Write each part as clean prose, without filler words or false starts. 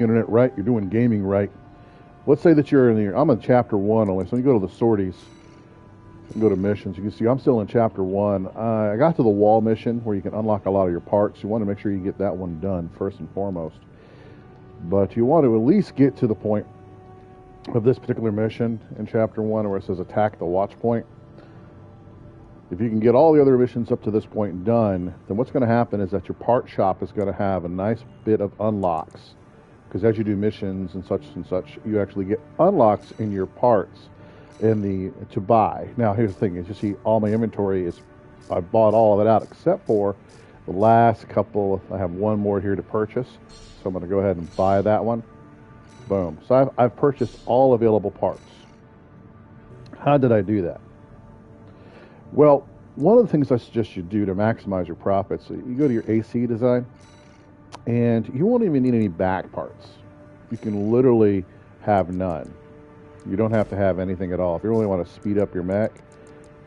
internet right, you're doing gaming right. Let's say that you're in the, I'm in chapter 1 only, so you go to the sorties and go to missions. You can see I'm still in chapter 1. I got to the wall mission where you can unlock a lot of your parts. You want to make sure you get that one done first and foremost. But you want to at least get to the point of this particular mission in chapter 1 where it says attack the watch point. If you can get all the other missions up to this point done, then what's going to happen is that your part shop is going to have a nice bit of unlocks. Because as you do missions and such, you actually get unlocks in your parts in the to buy. Now here's the thing: is you see all my inventory is I bought all of it out except for the last couple. I have one more here to purchase, so I'm going to go ahead and buy that one. Boom. So I've purchased all available parts. How did I do that? Well, one of the things I suggest you do to maximize your profits, you go to your AC design, and you won't even need any back parts. You can literally have none. You don't have to have anything at all. If you really want to speed up your mech,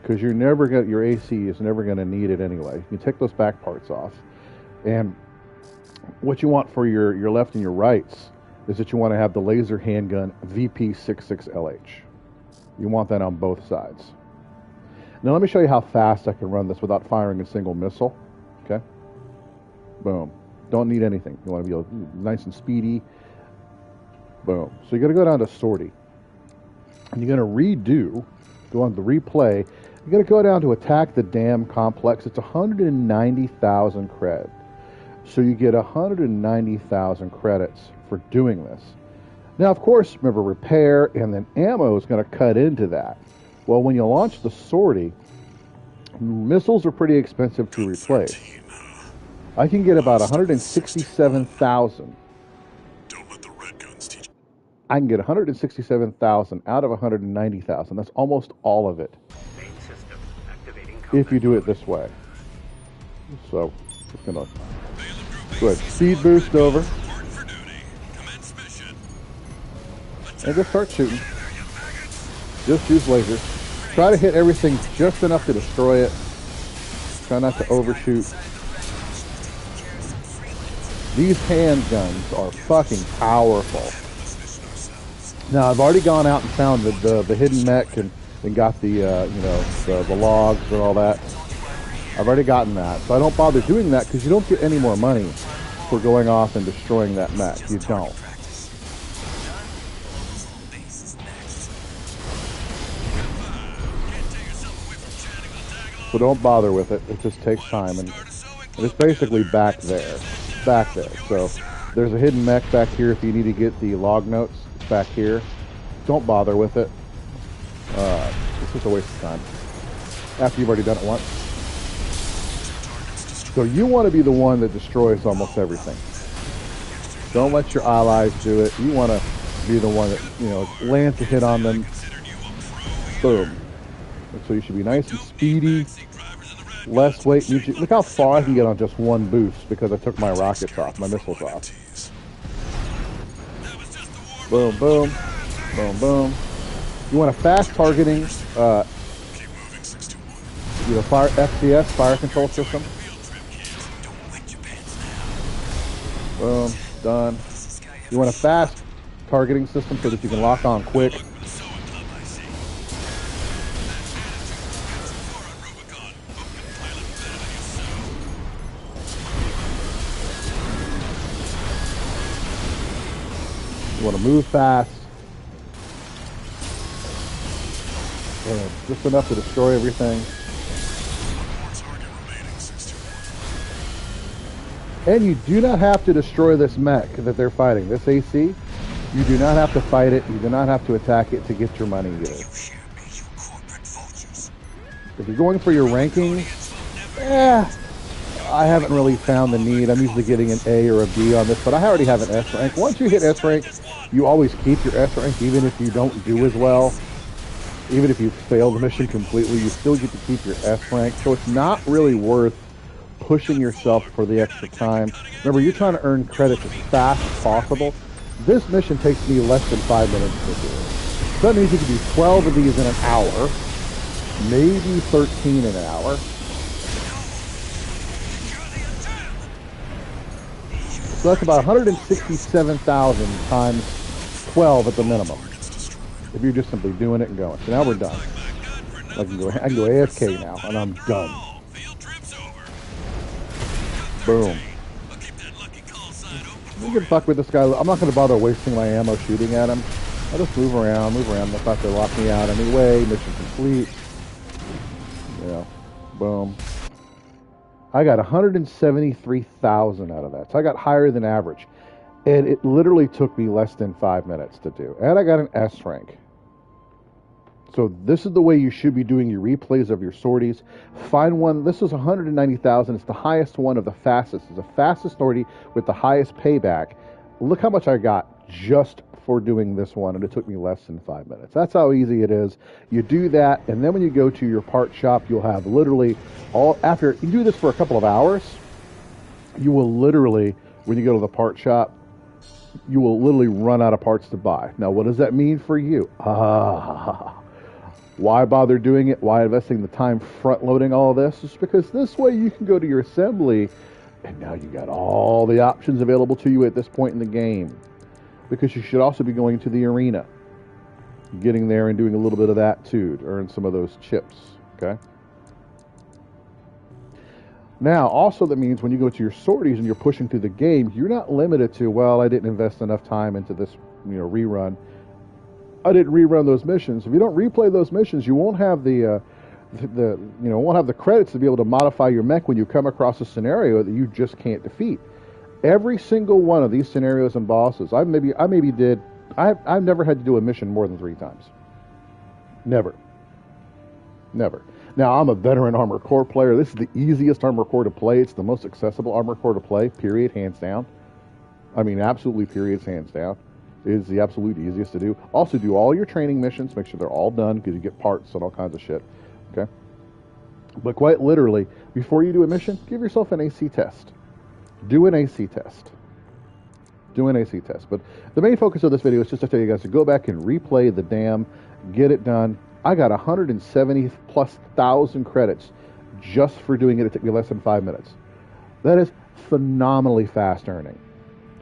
because you're never going, your AC is never going to need it anyway. You take those back parts off, and what you want for your left and your rights is that you want to have the laser handgun VP66LH. You want that on both sides. Now let me show you how fast I can run this without firing a single missile. Okay, boom. Don't need anything. You want to be nice and speedy. Boom. So you're going to go down to sortie. And you're going to redo, go on the replay. You're going to go down to attack the dam complex. It's 190,000 cred. So you get 190,000 credits for doing this. Now, of course, remember repair and then ammo is going to cut into that. Well, when you launch the sortie, missiles are pretty expensive to replace. I can get about 167,000. Don't let the red guns teach. I can get 167,000 out of 190,000. That's almost all of it. Main system activating If you do it this way. So, just gonna go ahead, speed boost over, and just start shooting. Just use lasers. Try to hit everything just enough to destroy it. Try not to overshoot. These handguns are fucking powerful. Now I've already gone out and found the hidden mech and got the the logs and all that. I've already gotten that, so I don't bother doing that because you don't get any more money for going off and destroying that mech. You don't. So don't bother with it. It just takes time, and it's basically back there. So there's a hidden mech back here if you need to get the log notes. It's back here. Don't bother with it. It's just a waste of time after you've already done it once. So you want to be the one that destroys almost everything. Don't let your allies do it. You want to be the one that lands a hit on them. Boom. So you should be nice and speedy, less weight. Look how far I can get on just one boost because I took my rockets off, my missiles off. Boom, boom, boom, boom. You want a fast targeting, fire FCS, fire control system. Boom, done. You want a fast targeting system so that you can lock on quick. You want to move fast. Just enough to destroy everything. And you do not have to destroy this mech that they're fighting. This AC, you do not have to fight it. You do not have to attack it to get your money either. If you're going for your rankings, I haven't really found the need. I'm usually getting an A or a B on this, but I already have an S rank. Once you hit S rank, you always keep your S rank, even if you don't do as well. Even if you fail the mission completely, you still get to keep your S rank. So it's not really worth pushing yourself for the extra time. Remember, you're trying to earn credits as fast as possible. This mission takes me less than 5 minutes to do. So that means you can do 12 of these in an hour, maybe 13 in an hour. So that's about 167,000 times 12 at the minimum. If you're just simply doing it and going. So now we're done. I can go AFK now, and I'm done. Boom. You can fuck with this guy. I'm not going to bother wasting my ammo shooting at him. I'll just move around. They'll have to lock me out anyway. Mission complete. Yeah. Boom. I got 173,000 out of that. So I got higher than average. And it literally took me less than 5 minutes to do. And I got an S rank. So this is the way you should be doing your replays of your sorties. Find one. This was 190,000. It's the highest one of the fastest. It's the fastest sortie with the highest payback. Look how much I got just for doing this one, and it took me less than 5 minutes. That's how easy it is. You do that, and then when you go to your part shop, you'll have literally after you do this for a couple of hours, you will literally, when you go to the part shop, you will literally run out of parts to buy. Now, what does that mean for you? Why bother doing it? Why investing the time front-loading all of this? It's because this way you can go to your assembly, and now you got all the options available to you at this point in the game. Because you should also be going to the arena, getting there and doing a little bit of that too to earn some of those chips. Okay. Now, also that means when you go to your sorties and you're pushing through the game, you're not limited to, well, I didn't invest enough time into this, rerun. I didn't rerun those missions. If you don't replay those missions, you won't have won't have the credits to be able to modify your mech when you come across a scenario that you just can't defeat. Every single one of these scenarios and bosses, I've never had to do a mission more than 3 times. Never. Now, I'm a veteran Armored Core player. This is the easiest Armored Core to play. It's the most accessible Armored Core to play, period, hands down. I mean, absolutely, periods, hands down. It is the absolute easiest to do. Also, do all your training missions. Make sure they're all done because you get parts and all kinds of shit. Okay? But quite literally, before you do a mission, give yourself an AC test. Do an AC test. But the main focus of this video is just to tell you guys to go back and replay the dam, get it done. I got 170,000+ credits just for doing it. It took me less than 5 minutes. That is phenomenally fast earning.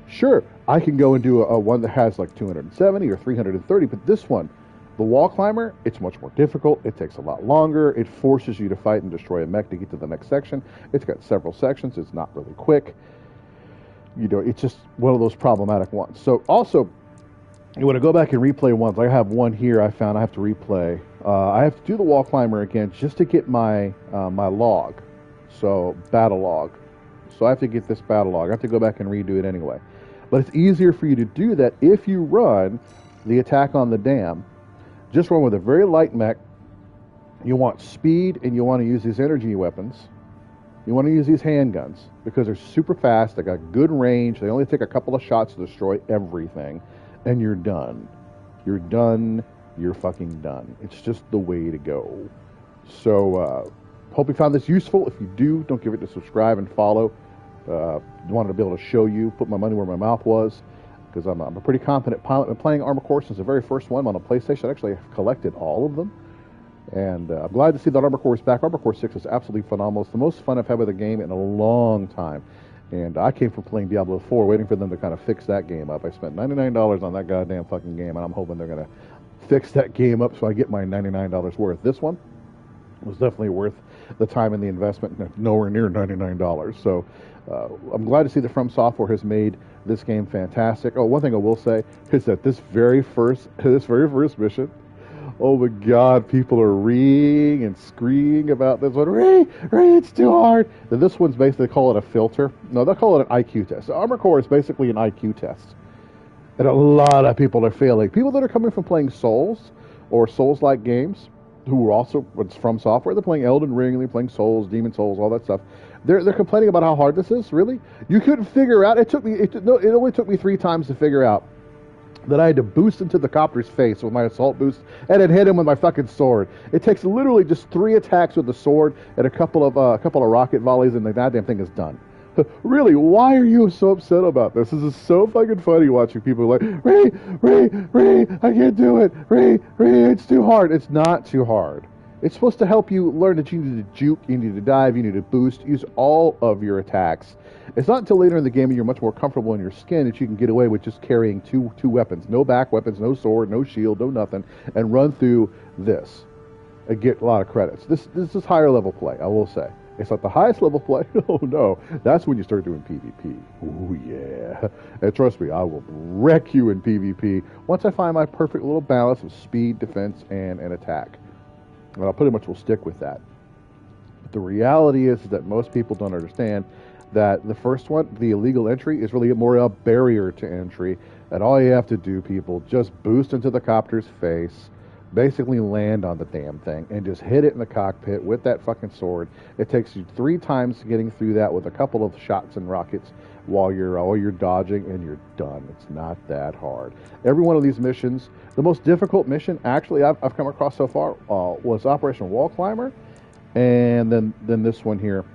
Sure, I can go and do a one that has like 270 or 330, but this one, the wall climber, it's much more difficult. It takes a lot longer. It forces you to fight and destroy a mech to get to the next section. It's got several sections. It's not really quick. It's just one of those problematic ones. So also, you want to go back and replay ones. I have one here I found I have to replay. I have to do the wall climber again just to get my my log. So, battle log. So I have to get this battle log. I have to go back and redo it anyway. But it's easier for you to do that if you run the attack on the dam. Just run with a very light mech. You want speed, and you want to use these energy weapons. You want to use these handguns because they're super fast. They got good range. They only take a couple of shots to destroy everything, and you're done. You're done. You're fucking done. It's just the way to go. So, hope you found this useful. If you do, don't forget to subscribe and follow. Wanted to be able to show you, put my money where my mouth was, because I'm a pretty competent pilot. I've been playing Armored Core since the very first one on a PlayStation. Actually, I've collected all of them. And I'm glad to see that Armored Core is back. Armored Core 6 is absolutely phenomenal. It's the most fun I've had with a game in a long time. And I came from playing Diablo 4, waiting for them to kind of fix that game up. I spent $99 on that goddamn fucking game, and I'm hoping they're going to fix that game up so I get my $99 worth. This one was definitely worth the time and the investment, nowhere near $99. So I'm glad to see that From Software has made this game fantastic. Oh, one thing I will say is that this very first mission, oh my God, people are reeing and screaming about this one. Ray, it's too hard. And this one's basically, they call it a filter. No, they'll call it an IQ test. So Armored Core is basically an IQ test. And a lot of people are failing. People that are coming from playing Souls or Souls-like games, who are also From Software, they're playing Elden Ring, they're playing Souls, Demon Souls, all that stuff. They're complaining about how hard this is. Really, you couldn't figure out. It only took me 3 times to figure out that I had to boost into the copter's face with my assault boost and then hit him with my fucking sword. It takes literally just 3 attacks with the sword and a couple of rocket volleys, and the goddamn thing is done. Really, why are you so upset about this? This is so fucking funny watching people like, Ray, I can't do it. Ray, it's too hard. It's not too hard. It's supposed to help you learn that you need to juke, you need to dive, you need to boost, use all of your attacks. It's not until later in the game when you're much more comfortable in your skin that you can get away with just carrying two weapons. No back weapons, no sword, no shield, no nothing, and run through this and get a lot of credits. This is higher level play, I will say. It's not the highest level play. Oh no, that's when you start doing PvP. Oh yeah, and trust me, I will wreck you in PvP once I find my perfect little balance of speed, defense, and attack. And I pretty much will stick with that. But the reality is that most people don't understand that the first one, the illegal entry, is really more a barrier to entry. And all you have to do, people, just boost into the copter's face, basically land on the damn thing, and just hit it in the cockpit with that fucking sword. It takes you 3 times getting through that with a couple of shots and rockets while you're dodging, and you're done. It's not that hard. Every one of these missions, the most difficult mission actually I've come across so far was Operation Wall Climber, and then this one here.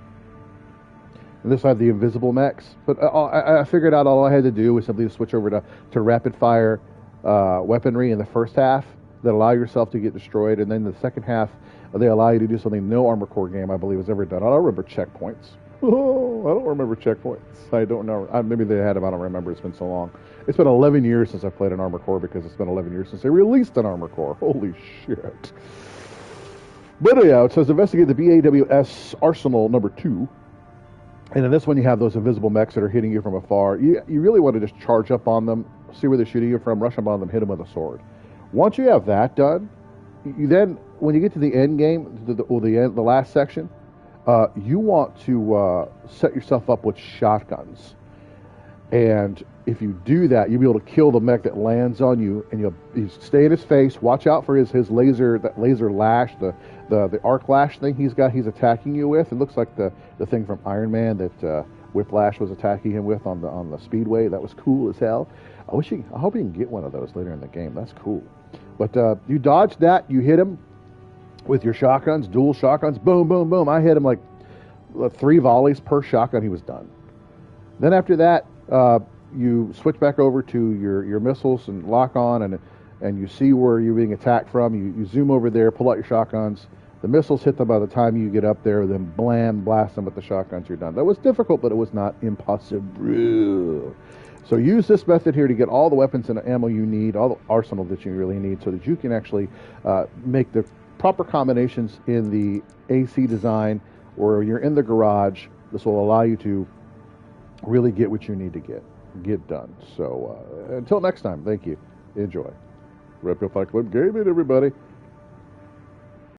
And this had the invisible mechs, but I figured out all I had to do was simply switch over to rapid fire weaponry in the first half that allow yourself to get destroyed, and then the second half they allow you to do something no Armored Core game I believe has ever done. I don't remember checkpoints. Oh, I don't remember checkpoints. I don't know. Maybe they had them. I don't remember. It's been so long. It's been 11 years since I played an Armored Core because it's been 11 years since they released an Armored Core. Holy shit. But yeah, it says investigate the BAWS Arsenal number 2. And in this one, you have those invisible mechs that are hitting you from afar. You really want to just charge up on them, see where they're shooting you from, rush up on them, hit them with a sword. Once you have that done, you then, when you get to the end game, the last section, you want to set yourself up with shotguns. And if you do that, you'll be able to kill the mech that lands on you, and you stay in his face. Watch out for his laser, that laser lash, the arc lash thing he's attacking you with. It looks like the thing from Iron Man that Whiplash was attacking him with on the Speedway. That was cool as hell. I hope you can get one of those later in the game. That's cool. But you dodge that, you hit him with your shotguns, dual shotguns, boom, boom, boom. I hit him like 3 volleys per shotgun. He was done. Then after that, you switch back over to your missiles and lock on, and you see where you're being attacked from. You zoom over there, pull out your shotguns. The missiles hit them by the time you get up there, then blam, blast them with the shotguns. You're done. That was difficult, but it was not impossible. So use this method here to get all the weapons and ammo you need, all the arsenal that you really need, so that you can actually make the proper combinations in the AC design, or you're in the garage. This will allow you to really get what you need to get done. So until next time, thank you. Enjoy. RPFC Club Gaming, everybody.